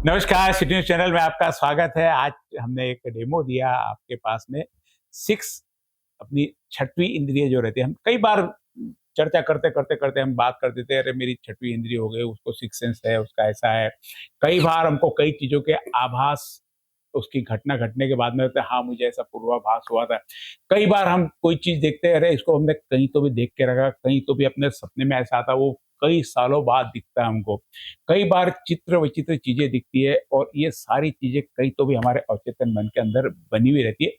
नमस्कार, city news channel में आपका स्वागत है। आज हमने एक डेमो दिया आपके पास में 6 अपनी छठवीं इंद्रिय जो रहती है, हम कई बार चर्चा करते हम बात कर देते हैं, अरे मेरी छठवीं इंद्रिय हो गई, उसको सिक्स सेंस है, उसका ऐसा है। कई बार हमको कई चीज़ों के आभास उसकी घटना घटने के बाद में होता है, हाँ, मुझे ऐसा पूर्वाभास हुआ था। कई बार हम कोई चीज़ देखते हैं, अरे इसको हमने कहीं तो भी देख के रखा, कहीं तो भी अपने सपने में ऐसा आता, वो कई सालों बाद दिखता है हमको। कई बार चित्र-विचित्र चीज़ें दिखती है और ये सारी चीज़ें कहीं तो भी हमारे अवचेतन मन के अंदर बनी हुई रहती है।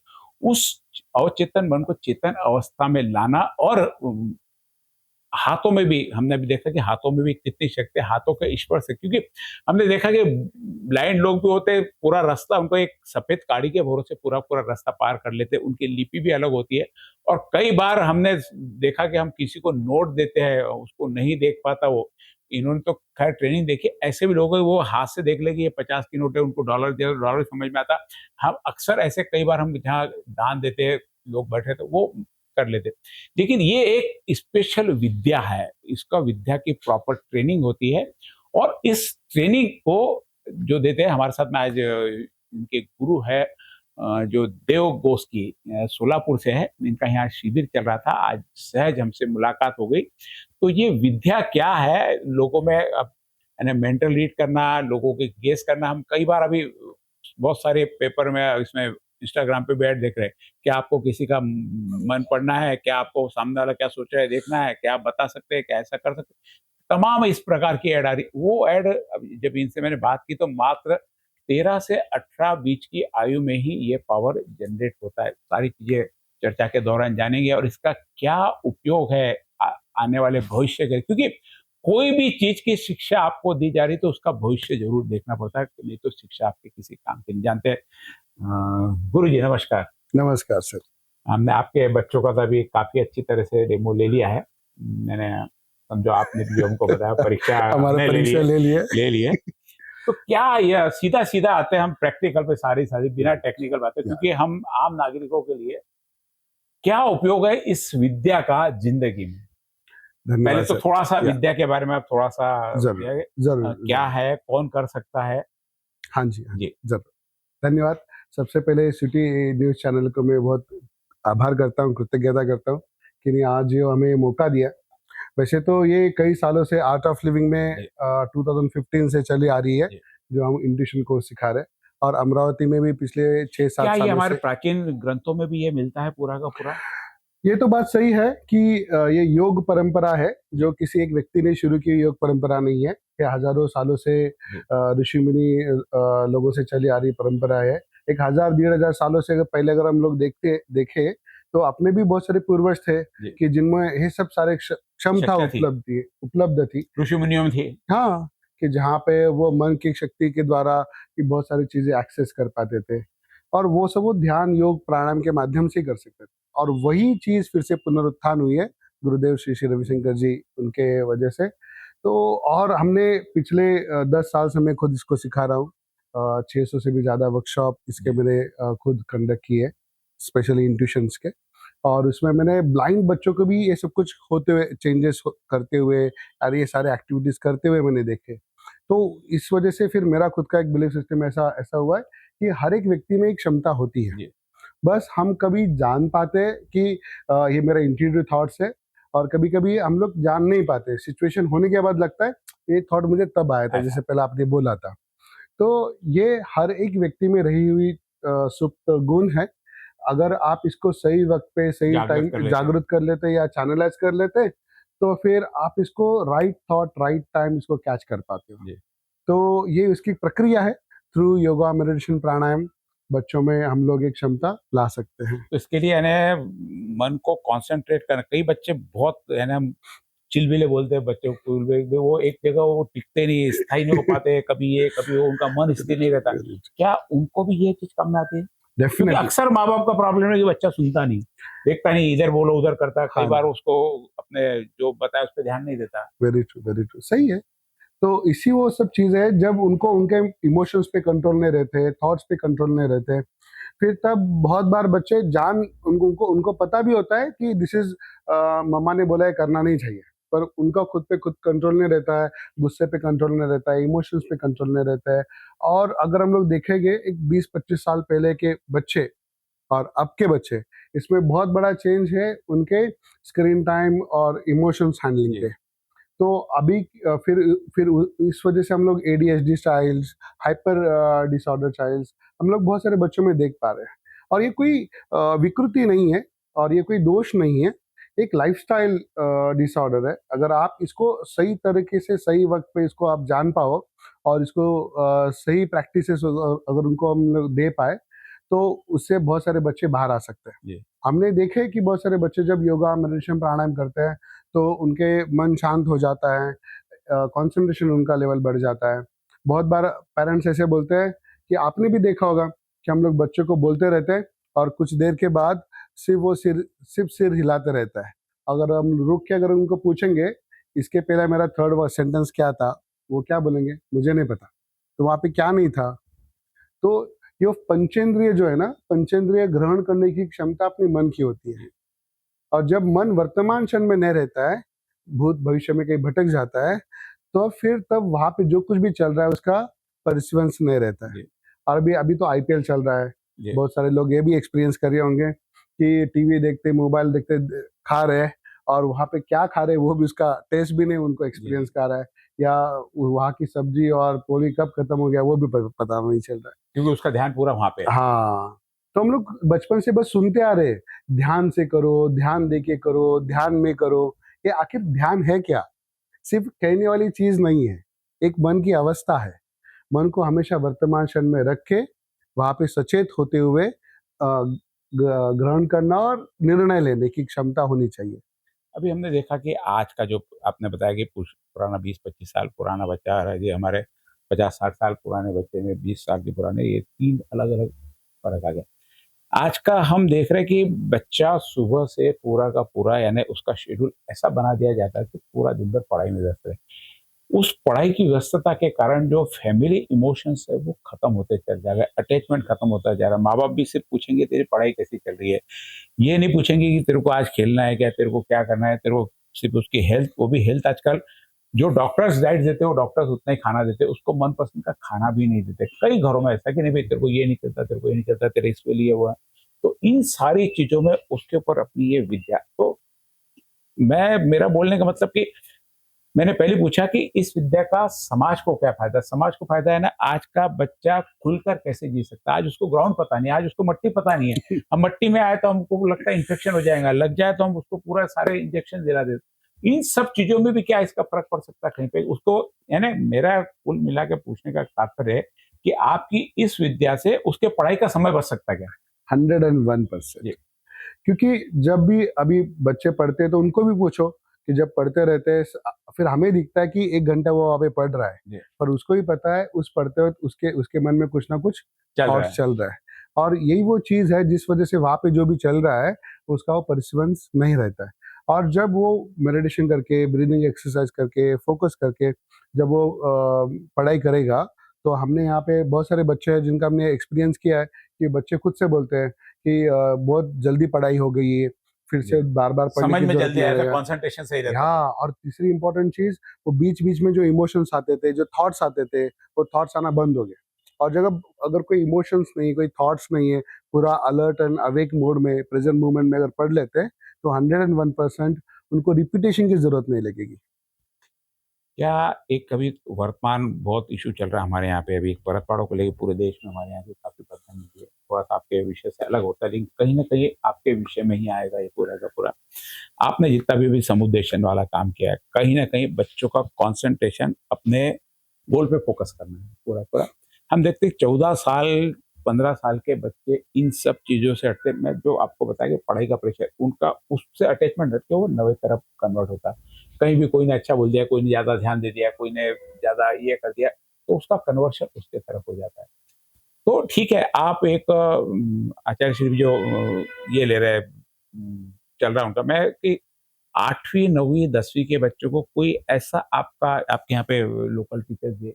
उस अवचेतन मन को चेतन अवस्था में लाना और हाथों में भी हमने अभी देखा कि हाथों में भी कितनी शक्ति है, हाथों के स्पर्श से, क्योंकि हमने देखा कि ब्लाइंड लोग भी होते हैं, पूरा रास्ता उनको एक सफ़ेद काड़ी के भरोसे पूरा-पूरा रास्ता पार कर लेते हैं, उनकी लिपि भी अलग होती है। और कई बार हमने देखा कि हम किसी को नोट देते हैं, उसको नहीं देख पाता वो। इन्होंने तो खैर ट्रेनिंग देखी, ऐसे भी लोग हैं वो हाथ से देख ले कि ये 50 की नोट है, उनको डॉलर दे दो, डॉलर समझ में आता। हम अक्सर ऐसे कई बार हम जहाँ दान देते हैं, लोग बैठे तो वो कर लेते। लेकिन ये एक स्पेशल विद्या है, इसका विद्या की प्रॉपर ट्रेनिंग होती है और इस ट्रेनिंग को जो देते हैं हमारे साथ में आज इनके गुरु है जो देव गोस्की सोलापुर से है, इनका यहाँ शिविर चल रहा था, आज सहज हमसे मुलाकात हो गई। तो ये विद्या क्या है, लोगों में अब यानी मेंटल रीड करना, लोगों के गेस करना, हम कई बार अभी बहुत सारे पेपर में इसमें इंस्टाग्राम पे भी ऐड देख रहे हैं। क्या आपको किसी का मन पढ़ना है? क्या आपको सामने वाला क्या सोच रहा है देखना है? क्या आप बता सकते हैं? क्या ऐसा कर सकते हैं? तमाम इस प्रकार की ऐड आ रही। वो ऐड अभी जब इनसे मैंने बात की तो मात्र 13 से 18 बीच की आयु में ही ये पावर जनरेट होता है। सारी चीज़ें चर्चा के दौरान जानेंगे और इसका क्या उपयोग है आने वाले भविष्य के, क्योंकि कोई भी चीज़ की शिक्षा आपको दी जा रही है तो उसका भविष्य ज़रूर देखना पड़ता है, नहीं तो शिक्षा आपके किसी काम की नहीं। जानते हैं गुरु जी नमस्कार। नमस्कार सर। हमने आपके बच्चों का तो अभी काफ़ी अच्छी तरह से डेमो ले लिया है। मैंने समझो आपने भी जो हमको बताया परीक्षा हमारा हमने परीक्षा ले लिए। ले लिए। तो क्या यह सीधा-सीधा आते हैं हम प्रैक्टिकल पे सारी बिना टेक्निकल बातें, क्योंकि हम आम नागरिकों के लिए क्या उपयोग है इस विद्या का ज़िंदगी में? पहले धन्यवाद तो सर। थोड़ा-सा विद्या के बारे में आप थोड़ा-सा ज़रूर, बताइए, ज़रूर, क्या ज़रूर। है? कौन कर सकता है? हाँ जी, हाँ जी, जी। ज़रूर। धन्यवाद। सबसे पहले सिटी न्यूज़ चैनल को मैं बहुत आभार करता हूँ, कृतज्ञता करता हूँ कि नहीं आज जो हमें ये मौका दिया। वैसे तो ये कई सालों से आर्ट ऑफ लिविंग में जी, 2015 से चली आ रही है, जी। जो हम इंट्यूशन कोर्स सिखा रहे हैं और अमरावती में भी पिछले 6-7 क्या ये सालों हमारे से। प्राचीन ग्रंथों में भी ये मिलता है पूरा का पूरा? ये तो बात सही है कि ये योग परंपरा है, जो किसी एक व्यक्ति ने शुरू की योग परंपरा नहीं है। ये हज़ारों सालों से जी। ऋषि-मुनि लोगों से चली आ रही परंपरा है। एक 1000 डेढ़ हज़ार सालों से अगर पहले अगर हम लोग देखें, तो अपने भी बहुत सारे पूर्वज थे जी, कि जिनमें ये सब सारे क्षमता शक्तियाँ थी, उपलब्ध थी। ऋषि मुनियों में थी। हाँ, कि जहाँ पे वो मन की शक्ति के द्वारा कि बहुत सारी चीज़ें एक्सेस कर पाते थे और वो सब वो ध्यान, योग, प्राणायाम के माध्यम से ही कर सकते थे और वही चीज़ फिर से पुनरुत्थान हुई है, गुरुदेव श्री श्री रविशंकर जी उनके वजह से। तो और हमने पिछले 10 साल से मैं खुद इसको सिखा रहा हूँ। 600 से भी ज़्यादा वर्कशॉप इसके जी, मैंने खुद कंडक्ट किए, स्पेशली इंट्यूशंस के। और उसमें मैंने ब्लाइंड बच्चों को भी ये सब कुछ होते हुए करते हुए और ये सारे एक्टिविटीज़ करते हुए मैंने देखे। तो इस वजह से फिर मेरा खुद का एक बिलीफ सिस्टम ऐसा ऐसा हुआ है कि हर एक व्यक्ति में एक क्षमता होती है। जी। बस हम कभी जान पाते कि ये मेरा इंट्यूटिव थॉट्स है और कभी-कभी हम लोग जान नहीं पाते। सिचुएशन होने के बाद लगता है ये थॉट मुझे तब आया था, आया था। जैसे पहले आपने बोला था। तो ये हर एक व्यक्ति में रही हुई सुप्त गुण है। अगर आप इसको सही वक़्त पे, सही जागृत टाइम कर पे लेते हैं। जागृत कर लेते या चैनलाइज़ कर लेते, तो फिर आप इसको राइट थॉट, राइट टाइम इसको कैच कर पाते हो। जी। तो ये उसकी प्रक्रिया है, थ्रू योगा, मेडिटेशन, प्राणायाम बच्चों में हम लोग एक क्षमता ला सकते हैं। तो इसके लिए यानी मन को कॉन्सन्ट्रेट करना, कई बच्चे बहुत है ना चिलबिले बोलते हैं बच्चे को, वो एक जगह वो टिकते नहीं, स्थायी नहीं हो पाते, कभी ये, कभी वो, उनका मन स्थिर नहीं रहता। क्या उनको भी ये चीज़ काम में आती है? क्योंकि डेफ़िनेटली। अक्सर माँ-बाप का प्रॉब्लम है कि बच्चा सुनता नहीं, देखता नहीं, इधर बोलो उधर करता है, कई हाँ बार जी, उसको अपने जो बताया उस पे ध्यान नहीं देता। वेरी ट्रू, सही है। तो इसी वो सब चीज़ है जब उनको उनके इमोशंस पे कंट्रोल नहीं रहते, थॉट्स पे कंट्रोल नहीं रहते, फिर तब बहुत बार बच्चे उनको उनको पता भी होता है कि दिस इज़ मम्मा ने बोला है करना नहीं चाहिए। पर उनका खुद पे खुद कंट्रोल नहीं रहता है, गुस्से पे कंट्रोल नहीं रहता है, इमोशंस पे कंट्रोल नहीं रहता है। और अगर हम लोग देखेंगे एक 20-25 साल पहले के बच्चे और अब के बच्चे, इसमें बहुत बड़ा चेंज है उनके स्क्रीन टाइम और इमोशंस हैंडलिंग पे। तो अभी इस वजह से हम लोग ADHD childs, hyper disorder childs हम लोग बहुत सारे बच्चों में देख पा रहे हैं। और ये कोई विकृति नहीं है और ये कोई दोष नहीं है, एक लाइफस्टाइल डिसऑर्डर है। अगर आप इसको सही तरीके से सही वक्त पे इसको आप जान पाओ और इसको सही प्रैक्टिसेस अगर उनको हम लोग दे पाए, तो उससे बहुत सारे बच्चे बाहर आ सकते हैं। हमने देखे कि बहुत सारे बच्चे जब योगा, मेडिटेशन, प्राणायाम करते हैं तो उनके मन शांत हो जाता है, कंसंट्रेशन उनका लेवल बढ़ जाता है। बहुत बार पेरेंट्स ऐसे बोलते हैं कि आपने भी देखा होगा कि हम लोग बच्चों को बोलते रहते हैं और कुछ देर के बाद सिर्फ सिर हिलाते रहता है। अगर हम रुक के अगर उनको पूछेंगे इसके पहले मेरा थर्ड सेंटेंस क्या था, वो क्या बोलेंगे, मुझे नहीं पता। तो वहाँ पे क्या नहीं था। तो ये पंचेंद्रिय जो है ना, पंचेंद्रिय ग्रहण करने की क्षमता अपने मन की होती है। और जब मन वर्तमान क्षण में नहीं रहता है, भूत भविष्य में कहीं भटक जाता है, तो फिर तब वहां पे जो कुछ भी चल रहा है उसका परसिवेंस नहीं रहता है। और अभी तो आईपीएल चल रहा है, बहुत सारे लोग ये भी एक्सपीरियंस कर रहे होंगे कि टीवी देखते, मोबाइल देखते, खा रहे हैं और वहां पे क्या खा रहे हैं वो भी उसका टेस्ट भी नहीं उनको एक्सपीरियंस कर रहा है, या वहाँ की सब्जी और पोली कब खत्म हो गया वो भी पता नहीं चल रहा है, क्योंकि उसका ध्यान पूरा वहां पे है। हाँ। तो हम लोग बचपन से बस सुनते आ रहे, ध्यान से करो, ध्यान देके करो, ध्यान में करो। ये आखिर ध्यान है क्या? सिर्फ कहने वाली चीज नहीं है, एक मन की अवस्था है। मन को हमेशा वर्तमान क्षण में रख के वहां पे सचेत होते हुए ग्रहण करना और निर्णय लेने की क्षमता होनी चाहिए। अभी हमने देखा कि आज का जो आपने बताया कि पुराना 20-25 साल पुराना बच्चा आ रहा है, ये हमारे 50-60 साल पुराने बच्चे में 20 साल के पुराने, ये 3 अलग-अलग फर्क आ गया। आज का हम देख रहे हैं कि बच्चा सुबह से पूरा का पूरा यानी उसका शेड्यूल ऐसा बना दिया जाता है कि पूरा दिन भर पढ़ाई में व्यस्त रहे। उस पढ़ाई की व्यस्तता के कारण जो फैमिली इमोशंस है वो खत्म होते चल जा रहा है, अटैचमेंट खत्म होता जा रहा है। माँ-बाप भी सिर्फ पूछेंगे तेरी पढ़ाई कैसी चल रही है, ये नहीं पूछेंगे कि तेरे को आज खेलना है क्या, तेरे को क्या करना है, तेरे को सिर्फ उसकी हेल्थ, वो भी हेल्थ आजकल जो डॉक्टर्स डाइट देते हैं वो डॉक्टर्स उतना ही खाना देते हैं, उसको मनपसंद का खाना भी नहीं देते। कई घरों में ऐसा कि नहीं भाई तेरे को ये नहीं चलता, तेरे को ये नहीं चलता, तेरे इसके लिए वो है। तो इन सारी चीजों में उसके ऊपर अपनी ये विद्या, तो मेरा बोलने का मतलब कि मैंने पहले पूछा कि इस विद्या का समाज को क्या फायदा? समाज को फायदा है ना, आज का बच्चा खुलकर कैसे जी सकता है। आज उसको ग्राउंड पता नहीं, आज उसको मट्टी पता नहीं है। हम मट्टी में आए तो हमको लगता है इन्फेक्शन हो जाएगा, लग जाए तो हम उसको पूरा सारे इंजेक्शन दिला देते। इन सब चीजों में भी क्या इसका फर्क पड़ सकता है कहीं पे उसको? यानी मेरा कुल मिला के पूछने का तात्पर्य है कि आपकी इस विद्या से उसके पढ़ाई का समय बच सकता है क्या? 101%। क्योंकि जब भी अभी बच्चे पढ़ते हैं तो उनको भी पूछो कि जब पढ़ते रहते हैं, फिर हमें दिखता है कि 1 घंटा वो वहाँ पे पढ़ रहा है, पर उसको ही पता है उस पढ़ते वक्त उसके मन में कुछ ना कुछ थॉट्स चल रहा है। और यही वो चीज है जिस वजह से वहाँ पे जो भी चल रहा है उसका वो परसिवेंस नहीं रहता है। और जब वो मेडिटेशन करके, ब्रीदिंग एक्सरसाइज करके, फोकस करके जब वो पढ़ाई करेगा, तो हमने यहाँ पे बहुत सारे बच्चे हैं जिनका हमने एक्सपीरियंस किया है कि बच्चे खुद से बोलते हैं कि बहुत जल्दी पढ़ाई हो गई है, फिर से बार-बार पढ़ने समझ की में जरूरत जल्दी नहीं आया था, रहेगा। कंसंट्रेशन सही रहता था। हाँ, और तीसरी इम्पोर्टेंट चीज, वो बीच-बीच में जो इमोशंस आते थे, जो थॉट्स आते थे, वो थॉट्स आना बंद हो गए। और जगह अगर कोई इमोशंस नहीं, कोई थॉट्स नहीं है, पूरा अलर्ट एंड अवेक मोड में, प्रेजेंट मोमेंट में अगर पढ़ लेते हैं, तो 101% उनको रिपीटेशन की जरूरत नहीं लगेगी। क्या एक कभी वर्तमान बहुत इशू चल रहा है हमारे यहाँ पे, अभी परत पहाड़ों को लेकर पूरे देश में हमारे यहाँ की काफी परेशानी है। थोड़ा सा आपके विषय से अलग होता है लेकिन कहीं ना कहीं आपके विषय में ही आएगा ये पूरा का पूरा। आपने जितना भी समुपदेशन वाला काम किया है, कहीं ना कहीं बच्चों का कंसंट्रेशन अपने गोल पे फोकस करना है पूरा पूरा। हम देखते हैं 14 साल 15 साल के बच्चे इन सब चीजों से हटते, मैं जो आपको बताया कि पढ़ाई का प्रेशर उनका उससे अटैचमेंट हट के वो नवे तरफ कन्वर्ट होता है। कहीं भी कोई ने अच्छा बोल दिया, कोई ने ज्यादा ध्यान दे दिया, कोई ने ज्यादा ये कर दिया, तो उसका कन्वर्शन उसके तरफ हो जाता है। तो ठीक है, आप एक आचार्य श्री जो ये ले रहे चल रहा उनका, मैं कि 8वीं 9वीं 10वीं के बच्चों को कोई ऐसा आपका आपके यहाँ पे लोकल टीचर दे,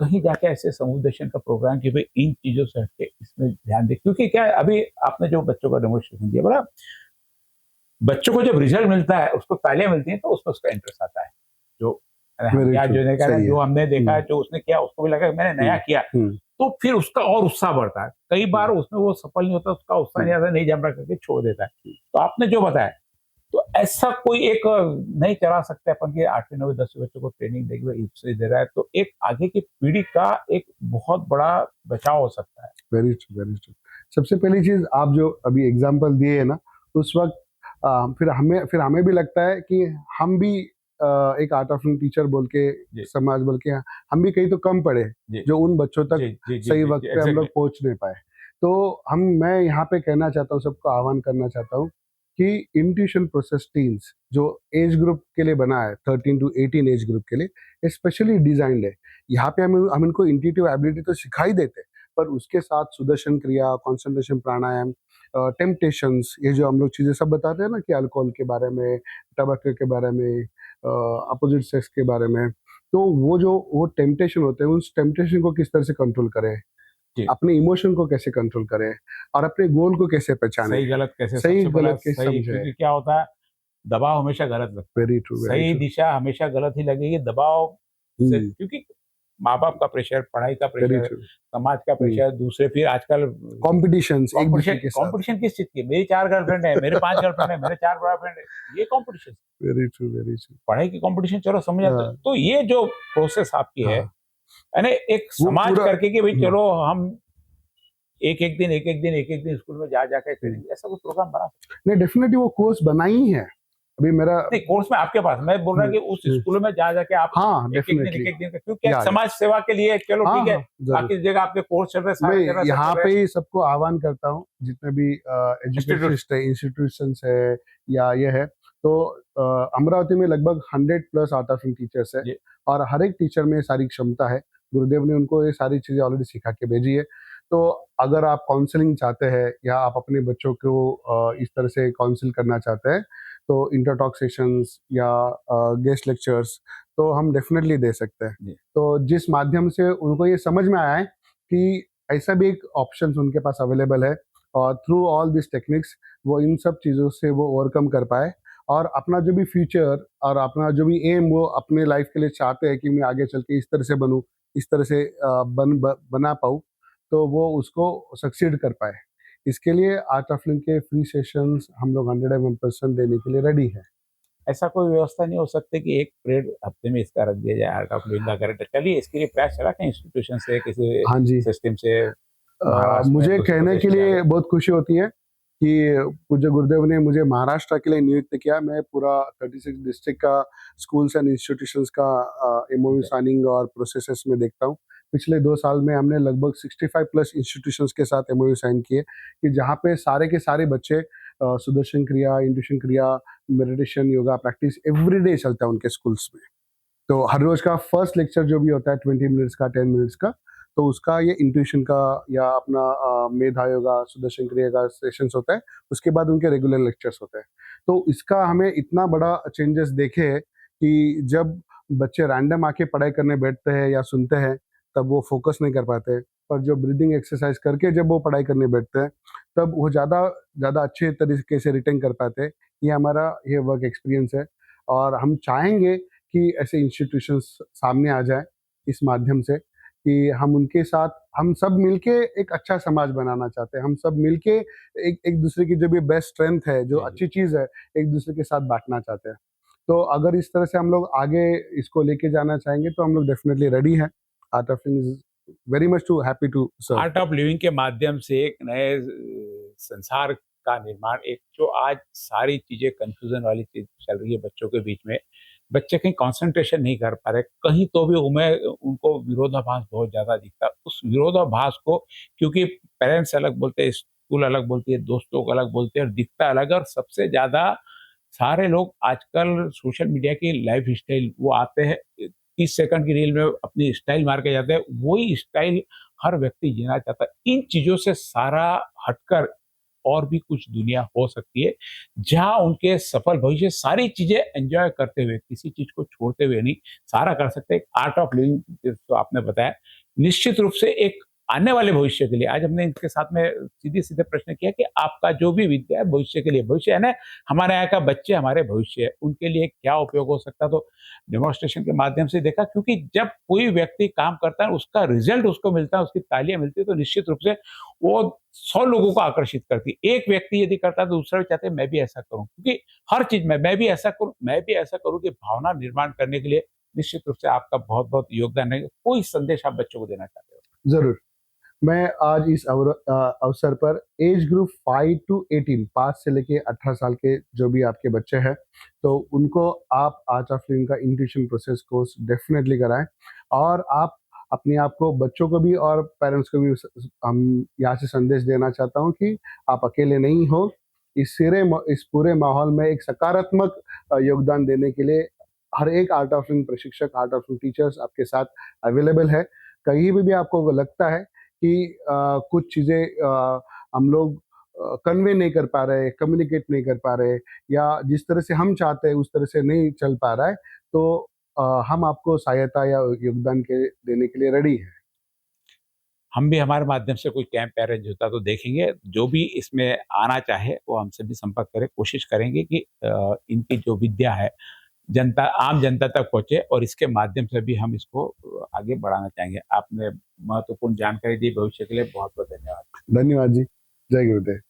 कहीं जाके ऐसे समुपदेशन का प्रोग्राम कि भाई इन चीजों से हटके इसमें ध्यान दे, क्योंकि क्या है, अभी आपने जो बच्चों का डेमोन्स्ट्रेशन दिया बड़ा बच्चों को जब रिजल्ट मिलता है, उसको तालियां मिलती हैं, तो उसमें उसका इंटरेस्ट आता है। जो वेरी या ट्रू, जो ने कहा, सही है। जो हमने देखा है, हम्म, जो उसने किया, उसको भी लगा कि मैंने नया किया, हम्म, तो फिर उसका और उत्साह बढ़ता है। कई बार हम्म, उसमें वो सफल नहीं होता, उसका उत्साह नहीं हम्म, आता, नहीं जम रहा करके छोड़ देता है। तो आपने जो बताया, तो ऐसा कोई एक नहीं चला सकते अपन कि 8वीं 9वीं 10वीं बच्चों को ट्रेनिंग देगी, इससे दे रहा है, तो एक आगे की पीढ़ी का एक बहुत बड़ा बचाव हो सकता है। Very true, very true. सबसे पहली चीज, आप जो अभी एग्जांपल दिए है ना, उस वक्त फिर हमें भी लगता है कि हम भी एक आर्ट ऑफ लिविंग टीचर बोल के, जी, समाज बोल के, हम भी कहीं तो कम पड़े, जी, जो उन बच्चों तक जी, जी, जी, सही जी, वक्त जी, पे हम लोग एग्ज़ैक्टली। पहुंच नहीं पाए। तो मैं यहाँ पे कहना चाहता हूँ, सबको आह्वान करना चाहता हूँ कि इंट्यूशन प्रोसेस टीम्स जो एज ग्रुप के लिए बना है, 13 to 18 एज ग्रुप के लिए स्पेशली डिजाइंड है। यहाँ पे हम इनको इंट्यूटिव एबिलिटी तो सिखाई देते हैं, पर उसके साथ सुदर्शन क्रिया, कंसंट्रेशन प्राणायाम, टेम्पटेशंस, ये जो हम लोग चीजें सब बताते हैं ना, कि अल्कोहल के बारे में, टबैको के बारे में, अपोजिट सेक्स के बारे में, तो वो टेम्पटेशन होते हैं, उस टेम्पटेशन को किस तरह से कंट्रोल करें, जी, अपने इमोशन को कैसे कंट्रोल करें, और अपने गोल को कैसे पहचाने, सही गलत कैसे, सही सबसे बड़ा गलत कैसे सही, समझे। क्योंकि क्या होता है, दबाव हमेशा गलत लगता है। वेरी ट्रू, वेरी सही ट्रू। दिशा हमेशा गलत ही लगेगी, दबाव से, क्योंकि माँ-बाप का प्रेशर, पढ़ाई का वेरी प्रेशर, ट्रू। समाज का प्रेशर, दूसरे फिर आजकल कॉम्पिटिशंस एक दूसरे कॉम्पिटिशन के साथ। कॉम्पिटिशन किस चीज़ की? मेरी 4 गर्लफ्रेंड है, मेरे 5 गर्लफ्रेंड है, मेरे 4 बॉयफ्रेंड है, ये competition. Very true, very true. पढ़ाई की कॉम्पिटिशन चलो समझ आता है। हाँ, तो ये जो प्रोसेस आपकी है, हाँ, यानी एक वो समाज पूरा। करके कि भई हम्म, चलो हम एक-एक दिन स्कूल में जा के हम्म। करेंगे, ऐसा कोई प्रोग्राम बना सकते हैं। नहीं, डेफिनेटली वो कोर्स बना ही है। अभी मेरा। नहीं, कोर्स में आपके पास, मैं बोल रहा हम्म, कि उस हम्म, स्कूलों में जा के आप हाँ, डेफिनेटली। एक-एक दिन का, क्योंकि एक या समाज सेवा के लिए चलो हाँ, ठीक है, हाँ, जरूर। बाकी जगह आपके कोर्स चल रहे हैं, मैं सारे चल रहे हैं, सब यहाँ चल रहे पे हैं, ही सबको आह्वान करता हूँ, जितने भी इंस्टीट्यूट। एजुकेशनिस्ट है, इंस्टीट्यूशंस है, या ये है, तो अमरावती में लगभग 100+ आर्ट ऑफ लिविंग टीचर्स है, जी, और हर एक टीचर में सारी क्षमता है। गुरुदेव ने उनको ये सारी चीजें ऑलरेडी सिखा के भेजी है। तो अगर आप काउंसलिंग चाहते हैं, या आप अपने बच्चों को इस तरह से काउंसिल करना चाहते हैं, तो इंटरटॉक सेशंस या गेस्ट लेक्चर्स तो हम डेफिनेटली दे सकते हैं। जी। तो जिस माध्यम से उनको ये समझ में आया है कि ऐसा भी एक ऑप्शन उनके पास अवेलेबल है, और थ्रू ऑल दिस टेक्निक्स वो इन सब चीज़ों से वो ओवरकम कर पाए, और अपना जो भी फ्यूचर और अपना जो भी एम वो अपने लाइफ के लिए चाहते हैं कि मैं आगे चल के इस तरह से बनूं, इस तरह से बना पाऊँ, तो वो उसको सक्सीड कर पाए। इसके लिए आर्ट ऑफ लिविंग के फ्री सेशंस हम लोग 101% देने के लिए रेडी है। ऐसा कोई व्यवस्था नहीं हो सकती कि एक पीरियड हफ्ते में इसका रख दिया जाए, आर्ट ऑफ लिविंग का करेक्टर, चलिए इसके लिए प्रयास चला कहीं इंस्टीट्यूशन से, किसी हाँ जी। सिस्टम से, महाराष्ट्र में, मुझे उत्तर कहने प्रदेश के में लिए जाके। बहुत खुशी होती है कि पूज्य गुरुदेव ने मुझे महाराष्ट्र के लिए नियुक्त किया। मैं पूरा 36 डिस्ट्रिक्ट का स्कूल्स एंड इंस्टीट्यूशंस का एमओयू जी, साइनिंग और प्रोसेसेस में देखता हूँ। पिछले 2 साल में हमने लगभग 65+ इंस्टीट्यूशंस के साथ एमओयू साइन किए, कि जहाँ पे सारे के सारे बच्चे सुदर्शन क्रिया, इंट्यूशन क्रिया, मेडिटेशन, योगा प्रैक्टिस एवरीडे चलता है उनके स्कूल्स में। तो हर रोज का फर्स्ट लेक्चर जो भी होता है 20 मिनट्स का, 10 मिनट्स का, तो उसका ये इंट्यूशन का या अपना मेधा योगा, सुदर्शन क्रिया का सेशंस होता है। उसके बाद उनके रेगुलर लेक्चर्स होते हैं। तो इसका हमें इतना बड़ा चेंजेस देखे है कि जब बच्चे रैंडम आके पढ़ाई करने बैठते हैं या सुनते हैं, तब वो फोकस नहीं कर पाते, पर जो ब्रीदिंग एक्सरसाइज करके जब वो पढ़ाई करने बैठते हैं, तब वो ज़्यादा ज़्यादा अच्छे तरीके से रिटेन कर पाते हैं। ये हमारा ये वर्क एक्सपीरियंस है, और हम चाहेंगे कि ऐसे इंस्टीट्यूशंस सामने आ जाए इस माध्यम से, कि हम उनके साथ, हम सब मिलके एक अच्छा समाज बनाना चाहते हैं। हम सब मिलके एक एक दूसरे की जो भी बेस्ट स्ट्रेंथ है, जो जी, जी। अच्छी चीज़ है, एक दूसरे के साथ बांटना चाहते हैं। तो अगर इस तरह से हम लोग आगे इसको लेके जाना चाहेंगे, तो हम लोग डेफिनेटली रेडी हैं। Art of living is very much to happy to serve. Art of living के माध्यम से एक नए संसार का निर्माण, एक जो आज सारी चीजें कंफ्यूजन वाली चीज चल रही है बच्चों के बीच में, बच्चे कहीं कंसंट्रेशन नहीं कर पा रहे, कहीं तो भी उन्हें, उनको विरोधाभास बहुत ज्यादा दिखता है। उस विरोधाभास को, क्योंकि पेरेंट्स अलग बोलते हैं, स्कूल अलग बोलती है, दोस्तों को अलग बोलते हैं, और दिखता अलग है, और सबसे ज्यादा सारे लोग आजकल सोशल मीडिया की लाइफ स्टाइल, वो आते हैं 30 सेकंड की रील में अपनी स्टाइल मार के जाते हैं, वही स्टाइल हर व्यक्ति जीना चाहता है। इन चीजों से सारा हटकर और भी कुछ दुनिया हो सकती है, जहां उनके सफल भविष्य सारी चीजें एंजॉय करते हुए, किसी चीज को छोड़ते हुए नहीं, सारा कर सकते हैं। आर्ट ऑफ लिविंग तो आपने बताया, निश्चित रूप से एक आने वाले भविष्य के लिए। आज हमने इनके साथ में सीधे-सीधे प्रश्न किया कि आपका जो भी विद्या है भविष्य के लिए, भविष्य है ना, हमारे यहाँ का बच्चे हमारे भविष्य है, उनके लिए क्या उपयोग हो सकता है, तो डेमोन्स्ट्रेशन के माध्यम से देखा, क्योंकि जब कोई व्यक्ति काम करता है, उसका रिज़ल्ट उसको मिलता है, उसकी तालियाँ मिलती है, तो निश्चित रूप से वो 100 लोगों को आकर्षित करती है। एक व्यक्ति यदि करता है, तो दूसरा भी चाहता है मैं भी ऐसा करूँ, क्योंकि हर चीज़ में मैं भी ऐसा करूँ, मैं भी ऐसा करूँ की भावना निर्माण करने के लिए निश्चित रूप से आपका बहुत-बहुत योगदान है। कोई संदेश आप बच्चों को देना चाहते हो? ज़रूर। मैं आज इस अवसर पर एज ग्रुप 5 टू 18, 5 से लेके 18 साल के जो भी आपके बच्चे हैं, तो उनको आप आर्ट ऑफ लिविंग का इंट्यूशन प्रोसेस कोर्स डेफिनेटली कराएं। और आप अपने आप को, बच्चों को भी और पेरेंट्स को भी हम यहाँ से संदेश देना चाहता हूँ कि आप अकेले नहीं हो। इस पूरे माहौल में एक सकारात्मक योगदान देने के लिए हर एक आर्ट ऑफ लिविंग प्रशिक्षक, आर्ट ऑफ लिविंग टीचर्स आपके साथ अवेलेबल है। कहीं भी आपको लगता है कि कुछ चीज़ें हम लोग कन्वे नहीं कर पा रहे, कम्युनिकेट नहीं कर पा रहे, या जिस तरह से हम चाहते हैं उस तरह से नहीं चल पा रहा है, तो हम आपको सहायता या योगदान देने के लिए रेडी हैं। हम भी हमारे माध्यम से कोई कैंप अरेंज होता तो देखेंगे। जो भी इसमें आना चाहे वो हमसे भी संपर्क करे। कोशिश करेंगे कि इनकी जो विद्या है जनता, आम जनता तक पहुँचे, और इसके माध्यम से भी हम इसको आगे बढ़ाना चाहेंगे। आपने महत्वपूर्ण जानकारी दी, भविष्य के लिए बहुत-बहुत धन्यवाद। धन्यवाद जी। जय गुरुदेव।